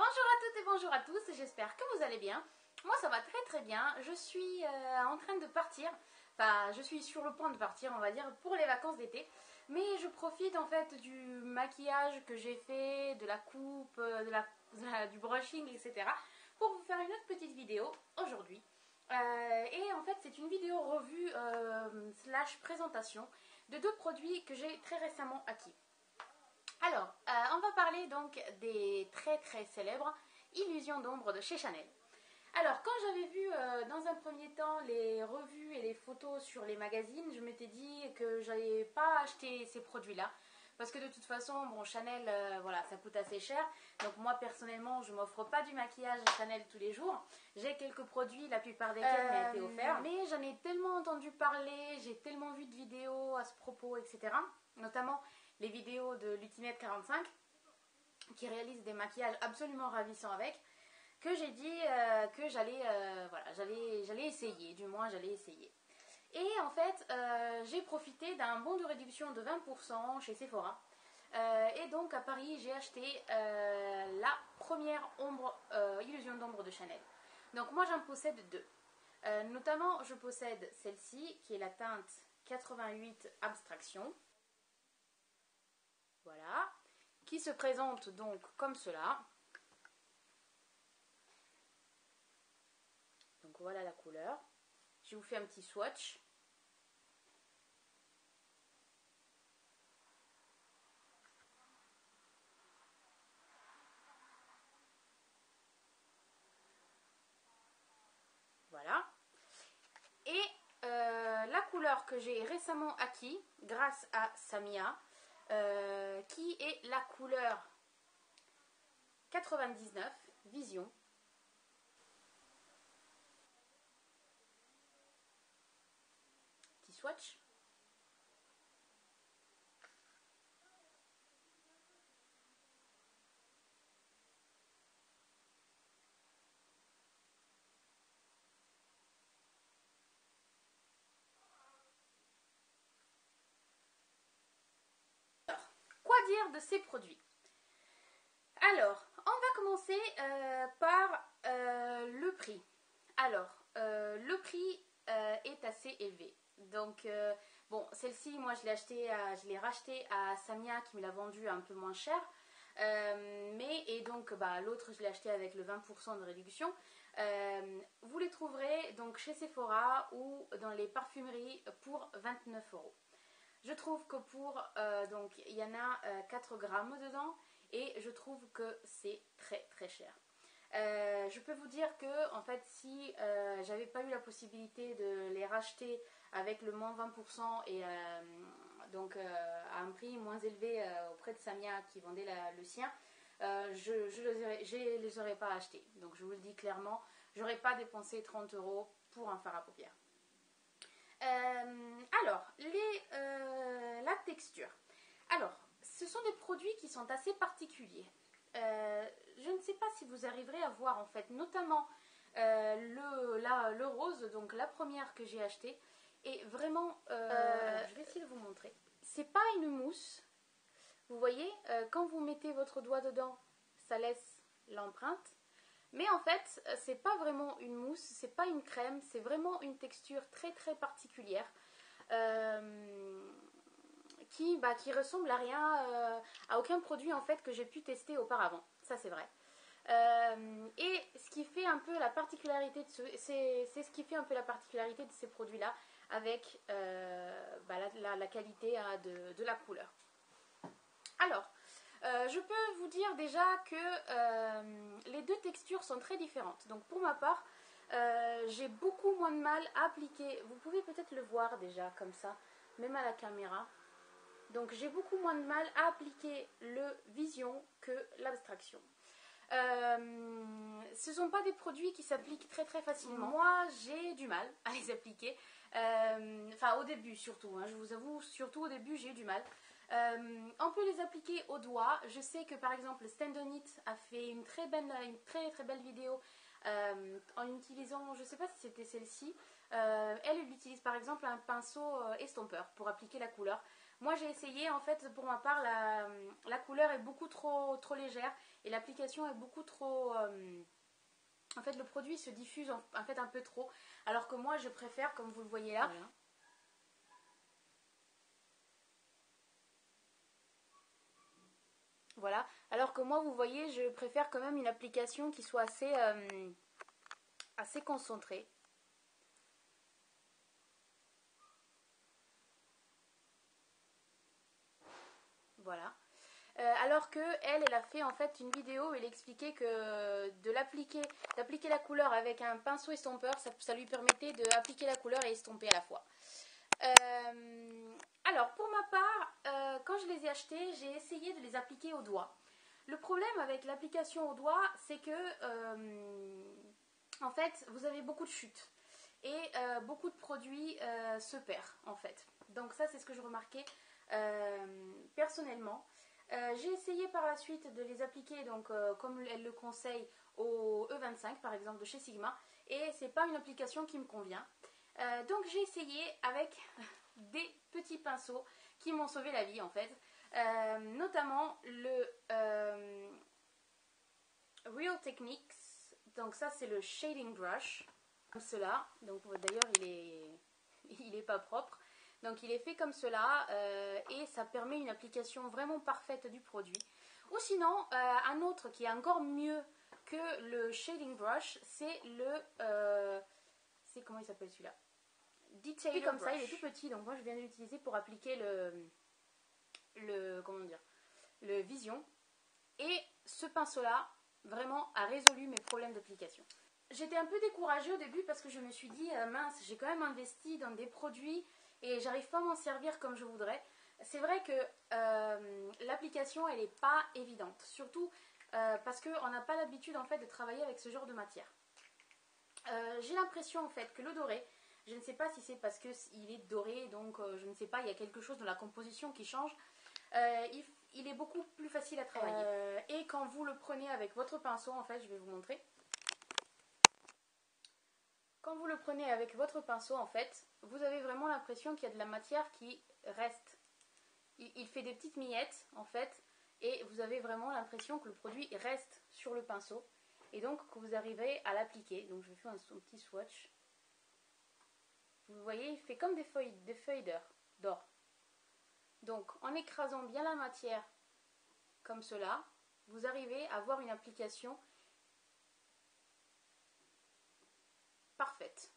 Bonjour à toutes et bonjour à tous, j'espère que vous allez bien. Moi ça va très bien, je suis en train de partir, enfin je suis sur le point de partir on va dire pour les vacances d'été. Mais je profite en fait du maquillage que j'ai fait, de la coupe, du brushing etc. pour vous faire une autre petite vidéo aujourd'hui. Et en fait c'est une vidéo revue slash présentation de deux produits que j'ai très récemment acquis. Alors, on va parler donc des très célèbres Illusions d'ombre de chez Chanel. Alors, quand j'avais vu dans un premier temps les revues et les photos sur les magazines, je m'étais dit que j'allais pas acheter ces produits-là. Parce que de toute façon, bon, Chanel, voilà, ça coûte assez cher. Donc moi, personnellement, je m'offre pas du maquillage Chanel tous les jours. J'ai quelques produits, la plupart desquels m'ont été offerts. Mais j'en ai tellement entendu parler, j'ai tellement vu de vidéos à ce propos, etc. Notamment les vidéos de Lutinette 45 qui réalise des maquillages absolument ravissants avec, que j'ai dit que j'allais essayer, du moins j'allais essayer. Et en fait, j'ai profité d'un bon de réduction de 20% chez Sephora. Et donc à Paris, j'ai acheté la première illusion d'ombre de Chanel. Donc moi j'en possède deux. Notamment, je possède celle-ci qui est la teinte 88 Abstraction. Voilà, qui se présente donc comme cela. Donc voilà la couleur. Je vous fais un petit swatch. Voilà. Et la couleur que j'ai récemment acquis grâce à Samia, qui est la couleur 99 Vision. Petit swatch. Alors, quoi dire de ces produits? Alors, on va commencer par le prix. Alors, le prix est assez élevé. Donc, bon, celle-ci, moi, je l'ai rachetée à Samia qui me l'a vendue un peu moins cher. Et donc, l'autre, je l'ai acheté avec le 20% de réduction. Vous les trouverez donc chez Sephora ou dans les parfumeries pour 29 €. Je trouve que donc il y en a 4 grammes dedans et je trouve que c'est très cher. Je peux vous dire que en fait si j'avais pas eu la possibilité de les racheter avec le moins 20% et donc à un prix moins élevé auprès de Samia qui vendait le sien, je les aurais pas achetés. Donc je vous le dis clairement, j'aurais pas dépensé 30 € pour un fard à paupières. Alors, la texture. Alors, ce sont des produits qui sont assez particuliers. Je ne sais pas si vous arriverez à voir en fait, notamment le rose, donc la première que j'ai achetée, est vraiment, je vais essayer de vous montrer. C'est pas une mousse, vous voyez, quand vous mettez votre doigt dedans, ça laisse l'empreinte. Mais en fait, c'est pas vraiment une mousse, c'est pas une crème, c'est vraiment une texture très particulière qui ressemble à rien, à aucun produit en fait que j'ai pu tester auparavant. Ça c'est vrai. Et ce qui fait un peu la particularité de c'est ce qui fait un peu la particularité de ces produits-là avec la qualité de la couleur. Alors, je peux vous dire déjà que les deux textures sont très différentes. Donc pour ma part, j'ai beaucoup moins de mal à appliquer. Vous pouvez peut-être le voir déjà comme ça, même à la caméra. Donc j'ai beaucoup moins de mal à appliquer le Vision que l'Abstraction. Ce ne sont pas des produits qui s'appliquent très facilement. Moi, j'ai du mal à les appliquer. Enfin, au début surtout. Je vous avoue, surtout au début, j'ai eu du mal. On peut les appliquer au doigt. Je sais que par exemple, Stand On It a fait une très belle vidéo en utilisant, je ne sais pas si c'était celle-ci, Elle utilise par exemple un pinceau estompeur pour appliquer la couleur. Moi j'ai essayé, en fait pour ma part la couleur est beaucoup trop légère et l'application est beaucoup trop... en fait le produit se diffuse en fait un peu trop, alors que moi je préfère, comme vous le voyez là, voilà. Voilà, alors que moi vous voyez je préfère quand même une application qui soit assez concentrée. Voilà. Alors que elle a fait en fait une vidéo où elle expliquait que d'appliquer la couleur avec un pinceau estompeur, ça lui permettait d'appliquer la couleur et estomper à la fois. Alors pour ma part, quand je les ai achetés, j'ai essayé de les appliquer au doigt. Le problème avec l'application au doigt, c'est que en fait, vous avez beaucoup de chutes et beaucoup de produits se perdent en fait. Donc ça, c'est ce que je remarquais personnellement. J'ai essayé par la suite de les appliquer donc comme elle le conseille au E25 par exemple de chez Sigma, et c'est pas une application qui me convient. Donc j'ai essayé avec des petits pinceaux qui m'ont sauvé la vie en fait, notamment le Real Techniques. Donc ça c'est le shading brush comme cela. Donc d'ailleurs il est pas propre. Donc il est fait comme cela et ça permet une application vraiment parfaite du produit. Ou sinon, un autre qui est encore mieux que le shading brush, c'est le... c'est comment il s'appelle celui-là? Detailer comme brush. Ça, il est tout petit, donc moi je viens de l'utiliser pour appliquer comment dire, le vision. Et ce pinceau-là, vraiment, a résolu mes problèmes d'application. J'étais un peu découragée au début parce que je me suis dit, mince, j'ai quand même investi dans des produits et j'arrive pas à m'en servir comme je voudrais. C'est vrai que l'application elle n'est pas évidente, surtout parce qu'on n'a pas l'habitude en fait de travailler avec ce genre de matière. J'ai l'impression en fait que le doré, je ne sais pas si c'est parce qu'il est doré, donc je ne sais pas, il y a quelque chose dans la composition qui change. Il est beaucoup plus facile à travailler. Et quand vous le prenez avec votre pinceau, en fait, je vais vous montrer. Quand vous le prenez avec votre pinceau, en fait, vous avez vraiment l'impression qu'il y a de la matière qui reste. Il fait des petites miettes, en fait, et vous avez vraiment l'impression que le produit reste sur le pinceau, et donc que vous arriverez à l'appliquer. Donc je vais faire un petit swatch. Vous voyez, il fait comme des feuilles d'or. Donc en écrasant bien la matière, comme cela, vous arrivez à avoir une application parfaite.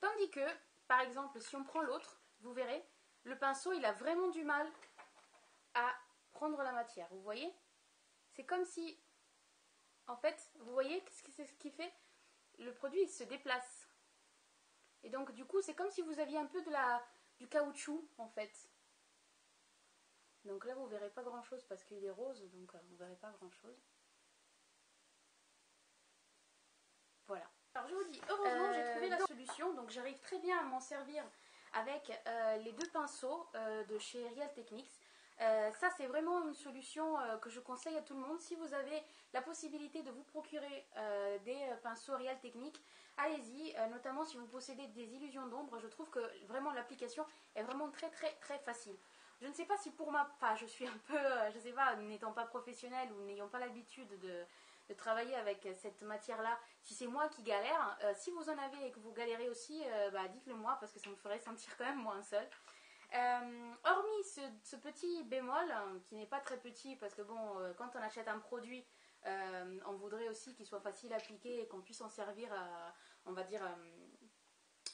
Tandis que, par exemple, si on prend l'autre, vous verrez, le pinceau, il a vraiment du mal à prendre la matière. Vous voyez? C'est comme si, en fait, vous voyez ce qu'il fait? Le produit, il se déplace. Et donc, du coup, c'est comme si vous aviez un peu du caoutchouc, en fait. Donc là, vous verrez pas grand-chose parce qu'il est rose, donc vous verrez pas grand-chose. Voilà. Alors je vous dis, heureusement j'ai trouvé la solution, donc j'arrive très bien à m'en servir avec les deux pinceaux de chez Real Techniques. Ça c'est vraiment une solution que je conseille à tout le monde. Si vous avez la possibilité de vous procurer des pinceaux Real Techniques, allez-y, notamment si vous possédez des illusions d'ombre. Je trouve que vraiment l'application est vraiment très facile. Je ne sais pas si pour enfin je suis un peu, je sais pas, n'étant pas professionnelle ou n'ayant pas l'habitude de travailler avec cette matière-là, si c'est moi qui galère, si vous en avez et que vous galérez aussi, dites-le moi parce que ça me ferait sentir quand même moins seule. Hormis ce petit bémol, qui n'est pas très petit parce que bon, quand on achète un produit, on voudrait aussi qu'il soit facile à appliquer et qu'on puisse en servir, on va dire,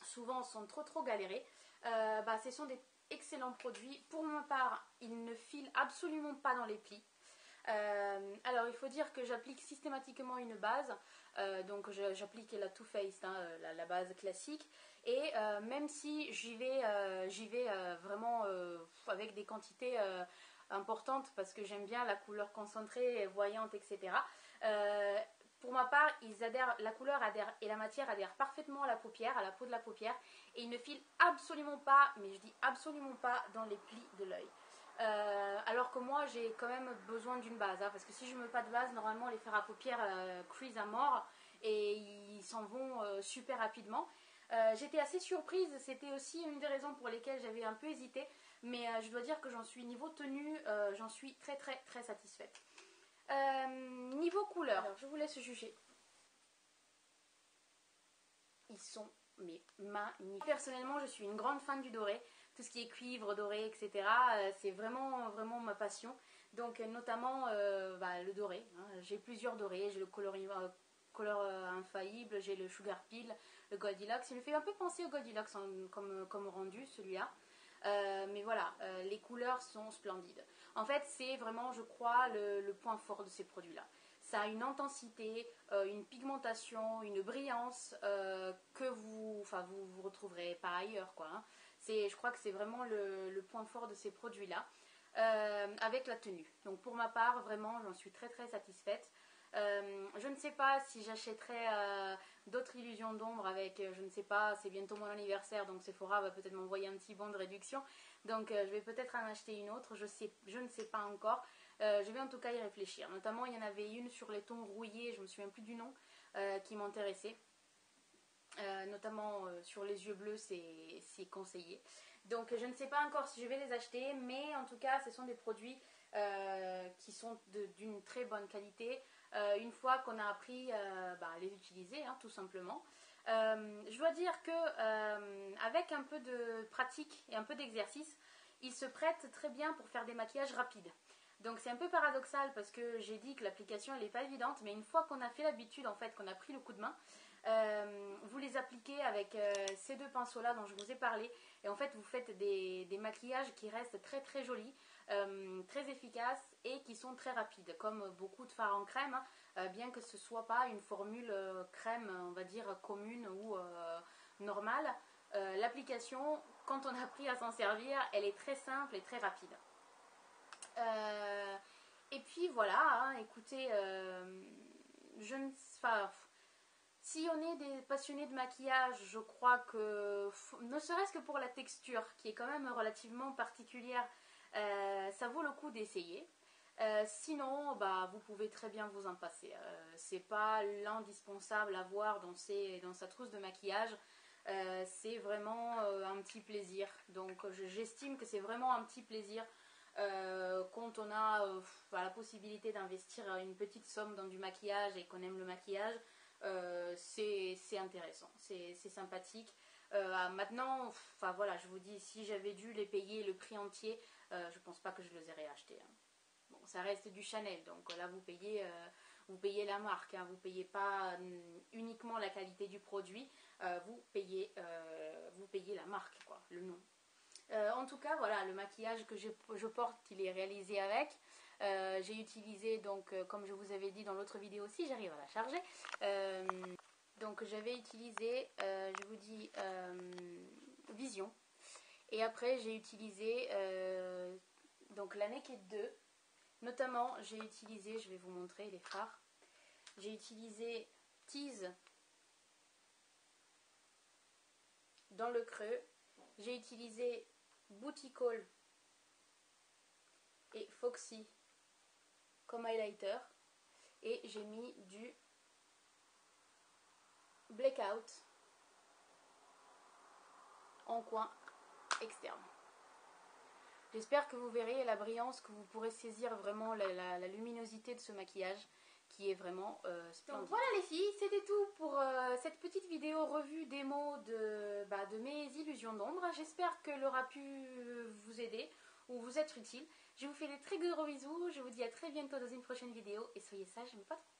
souvent sans trop galérer. Ce sont des excellents produits. Pour ma part, ils ne filent absolument pas dans les plis. Alors il faut dire que j'applique systématiquement une base, donc j'applique la Too Faced, la base classique, et même si j'y vais vraiment avec des quantités importantes parce que j'aime bien la couleur concentrée, voyante, etc. Pour ma part, la couleur adhère et la matière adhère parfaitement à la paupière, à la peau de la paupière, et ils ne filent absolument pas, mais je dis absolument pas, dans les plis de l'œil. Alors que moi j'ai quand même besoin d'une base, hein, parce que si je ne mets pas de base, normalement les fards à paupières crease à mort et ils s'en vont super rapidement. J'étais assez surprise, c'était aussi une des raisons pour lesquelles j'avais un peu hésité, mais je dois dire que j'en suis niveau tenue, j'en suis très très très satisfaite. Niveau couleur, alors je vous laisse juger. Ils sont mais magnifiques. Personnellement, je suis une grande fan du doré. Tout ce qui est cuivre, doré, etc. C'est vraiment, vraiment ma passion. Donc, notamment le doré. Hein. J'ai plusieurs dorés. J'ai le couleur infaillible, j'ai le Sugar Peel, le Goldilocks. Il me fait un peu penser au Goldilocks comme rendu, celui-là. Mais voilà, les couleurs sont splendides. En fait, c'est vraiment, je crois, le point fort de ces produits-là. Ça a une intensité, une pigmentation, une brillance que vous retrouverez pas ailleurs, quoi. Hein. Je crois que c'est vraiment le point fort de ces produits-là, avec la tenue. Donc pour ma part, vraiment, j'en suis très très satisfaite. Je ne sais pas si j'achèterai d'autres illusions d'ombre avec, je ne sais pas, c'est bientôt mon anniversaire, donc Sephora va peut-être m'envoyer un petit bon de réduction. Donc je vais peut-être en acheter une autre, je ne sais pas encore. Je vais en tout cas y réfléchir. Notamment, il y en avait une sur les tons rouillés, je me souviens plus du nom, qui m'intéressait. Notamment sur les yeux bleus, c'est conseillé. Donc je ne sais pas encore si je vais les acheter, mais en tout cas, ce sont des produits qui sont d'une très bonne qualité. Une fois qu'on a appris à les utiliser, hein, tout simplement. Je dois dire que avec un peu de pratique et un peu d'exercice, ils se prêtent très bien pour faire des maquillages rapides. Donc c'est un peu paradoxal parce que j'ai dit que l'application elle n'est pas évidente, mais une fois qu'on a fait l'habitude, en fait, qu'on a pris le coup de main, vous les appliquez avec ces deux pinceaux là dont je vous ai parlé, et en fait vous faites des maquillages qui restent très très jolis, très efficaces et qui sont très rapides, comme beaucoup de fards en crème, hein, bien que ce ne soit pas une formule crème, on va dire commune ou normale. L'application, quand on a appris à s'en servir, elle est très simple et très rapide. Et puis voilà, hein, écoutez, si on est des passionnés de maquillage, je crois que, ne serait-ce que pour la texture, qui est quand même relativement particulière, ça vaut le coup d'essayer. Sinon, vous pouvez très bien vous en passer. C'est pas l'indispensable à voir dans sa trousse de maquillage. C'est vraiment un petit plaisir. Donc j'estime que c'est vraiment un petit plaisir quand on a la possibilité d'investir une petite somme dans du maquillage et qu'on aime le maquillage. C'est intéressant, c'est sympathique. Maintenant, voilà, je vous dis, si j'avais dû les payer le prix entier, je pense pas que je les aurais achetés. Hein. Bon, ça reste du Chanel, donc là vous payez la marque, hein, vous payez pas uniquement la qualité du produit, vous payez la marque, quoi, le nom. En tout cas, voilà, le maquillage que je porte, il est réalisé avec. J'ai utilisé, donc, comme je vous avais dit dans l'autre vidéo aussi, j'arrive à la charger. Donc, j'avais utilisé, je vous dis, Vision. Et après, j'ai utilisé donc la Naked 2. Notamment, j'ai utilisé, je vais vous montrer les fards. J'ai utilisé Tease dans le creux. J'ai utilisé Booty Call et Foxy comme highlighter, et j'ai mis du Blackout en coin externe. J'espère que vous verrez la brillance, que vous pourrez saisir vraiment la luminosité de ce maquillage qui est vraiment splendide. Donc voilà les filles, c'était tout pour cette petite vidéo revue démo de mes illusions d'ombre. J'espère qu'elle aura pu vous aider ou vous être utile. Je vous fais des très gros bisous, je vous dis à très bientôt dans une prochaine vidéo et soyez sages mais pas trop.